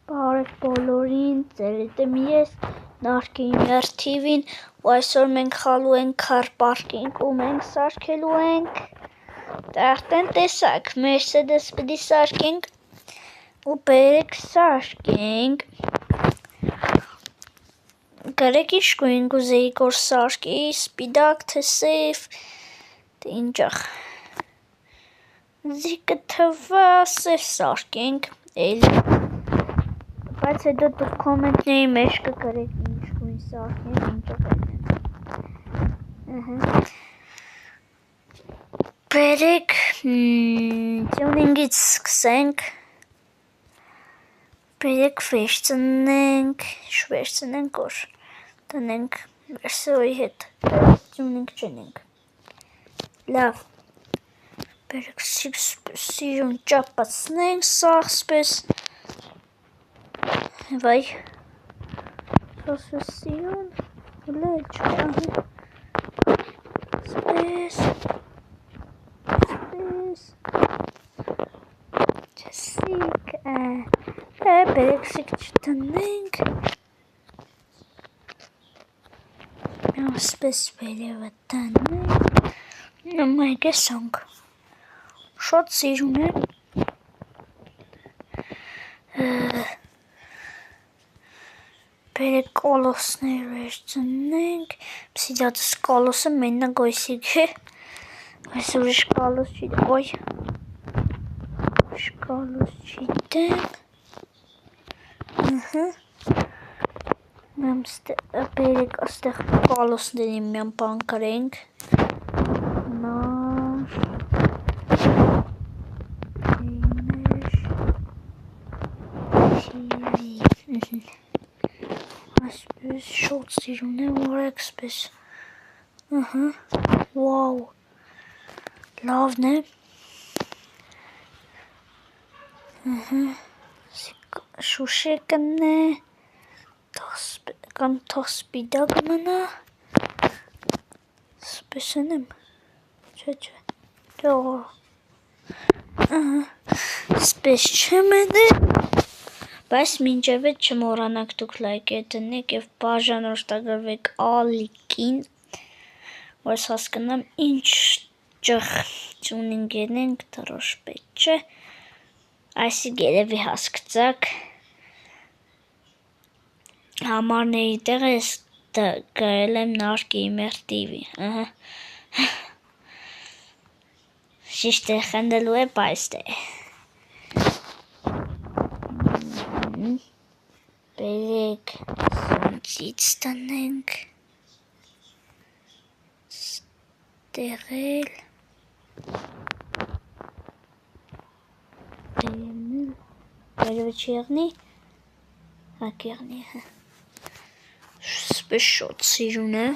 Բարև բոլորին, ձերդ եմ ես, Նարդգեյմեր TV-ին, ու այսօր մենք խալու ենք քար պարկինգ ու մենք սարքելու ենք, արդեն տեսակ, Mercedes պիտի սարքենք ու բերեք սարքենք, գրեք ինչ կուին գուզեի գոր սարքի, սպիդակ, թե սեյվ, թե ինջախ, զիկը թվա սեյվ սարքենք, բայց հետո դուք կոմենտների մեջ կգրեք ինչ կույն սարքենք, ինչով բերեք տյունինգից սկսենք, բերեք վերցնենք, վերցնենք որ տնենք վերսոյի հետ, տյունինգ չնենք, լավ, բերեք սիրուն ճապացնենք սաղսպես, վայ, սոսպես սիրուն, լեջ, սպես, չսիկ, բերեք սիկ չտնենք, սպես վերևը տնենք, նմայք էսանք, շատ սիրուն է, բերեք կոլոսներ վերցնենք, պսիդատս կոլոսը մեննա գոյսիկ է, այս ուրիշ կոլոս չիտեմ, ոյ, ուրիշ կոլոս չիտեմ, բերեք աստեղ կոլոսների միան բան կրենք, Այսպես շատ սիրուն է, որեք սպես, վաու, լավն է, շուշեկն է, կամ թող սպիդակ մնա, սպես ընեմ, սպես չմենե, բայց մինչև էդ չմոռանաք դուք լայք տնեք և բաժան օժտագրվեք ալիքին, որ ես հասկանամ ինչ ճղ տյունինգ ենք, դրոշ պետ չէ, այսի գերևի հասկցակ, համարների տեղը ես գրել եմ Նարդգեյմեր TV, շիշտ է խնդելու է պայստ է, բերեք սունցից տնենք, ստեղել, բերևը չեղնի, հակ եղնի, սպես շատ սիրուն է,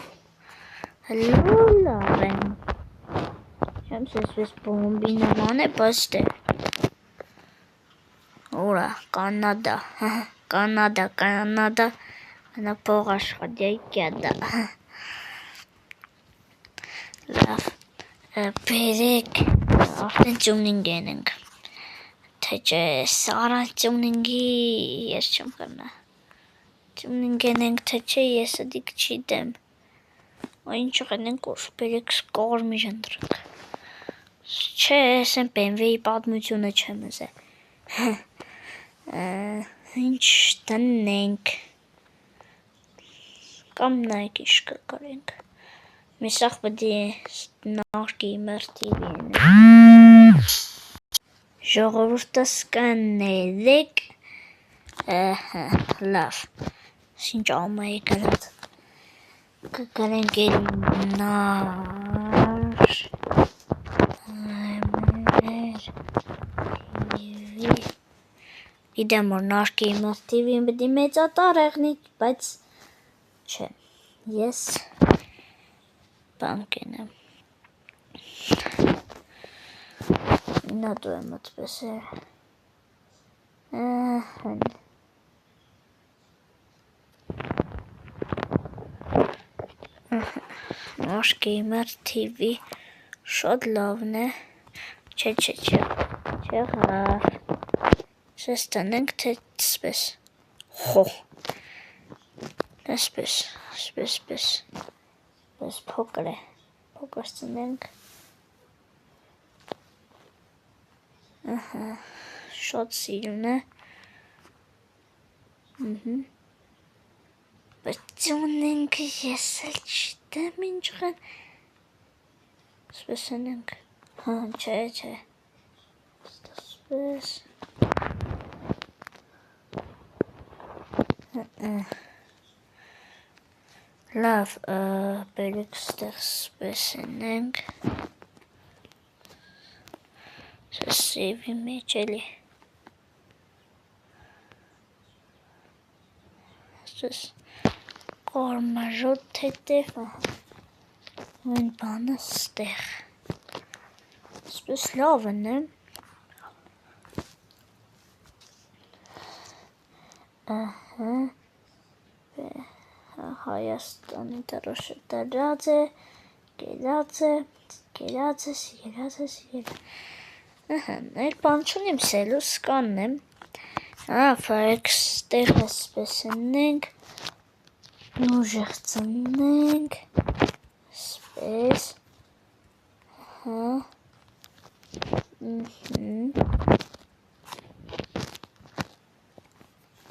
լավ են, չեմ սեսպես բոմբի նման է, բայց դե, ուրա, Կանադա, մենա փող աշխատյայի կյադա, լավ, բերեք, արդեն տյունինգ ենք, թե չէ, սարան տյունինգի, ես չեմ կրնա, տյունինգ ենք, թե չէ, ես ադիք չիտեմ, ինչող ենք որ, բերեք սկորմի ժնդրենք, չէ, ես եմ BMW-ի պատմությունը չեմ ուզե, ինչ տնենք, կամ նայք ինչ կկրենք, միսախ բդի Նարդգեյմեր TV-ին, ժողովուրդս կներեք, լավ, ինչ ամայի գրած, կգրենք էլի Գիտեմ որ Նարդգեյմեր TV-ին բդի մեծատար եղնի, բայց չէ, ես բան կենեմ, նատու եմ ատպես է, Նարդգեյմեր TV, շատ լավն է, չէ, չեղավ, Շեստանենք թե սպես Հո։ Այսպես փոքր է։ Փոքր ծնենք։ Ահա, շատ սիրուն է։ Բայց ծնենք ես էլ չտեմ ինչքան։ Այսպես ենք։ Հա, չէ։ Այսպես։ Լավ, բերեք ստեղ սպես ենք։ Սեյվի մեջ էլի։ Այսպես կարմրոտ թեթև այն բանը ստեղ։ Այսպես լավն է։ Ահա։ Հայաստանի դրոշը դրած է, գերած է։ Ահա, այլ բան չունիմ, սելուս կանեմ։ Ֆայք ստեղ այսպես ենք, նուժեղ ծնենք, այսպես, հա,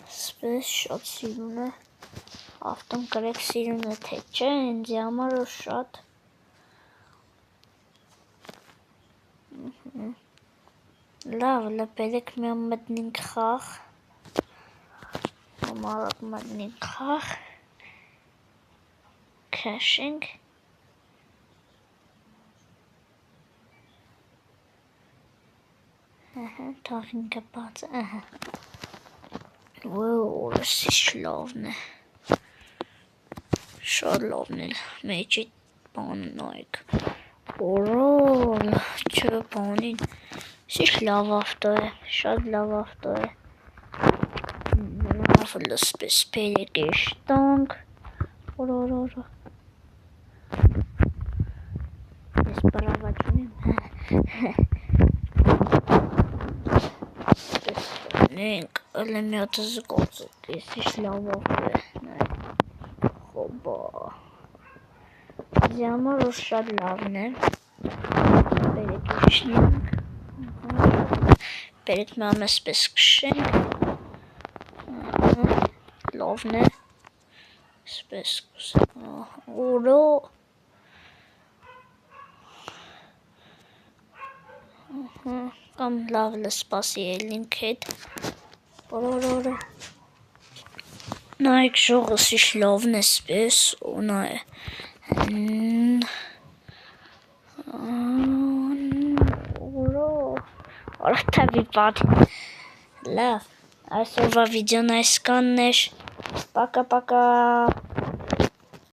այսպես շատ սիրուն է, ավտոն կրեք սիրուն է, թե չէ, ինձ համար ու շատ, լավ, բերեք մի մտնենք խաղ, Մարակ մտնենք խաղ, քաշենք, թաղինքը բաց, օրս ինչ լավն է, շատ լավն է, մեջի բանն այք, օրոլ, չէ բանին, ինչ լավ ավտո է, շատ լավ ավտո է, լսպես բերեք էշտանք, օրորոր, ես բրավաճունիմ, նենք, ըլը միատը զգոցıq, ես ինչ լավ ավտո է, խոբա, ես համար որ շատ լավն է, բերեք էշնենք, բերեք մի ամեսպես կշենք, լավն է, սպես կուսեմ, օրո, կամ լավ լսպասի էլինք հետ, օրորորը, նայք ժողս ինչ լավն է սպես, ու նայ է, օրո, արդավի պատին, լավ, այսօրվա վիդեոն այսքանն էր, պակա-պակա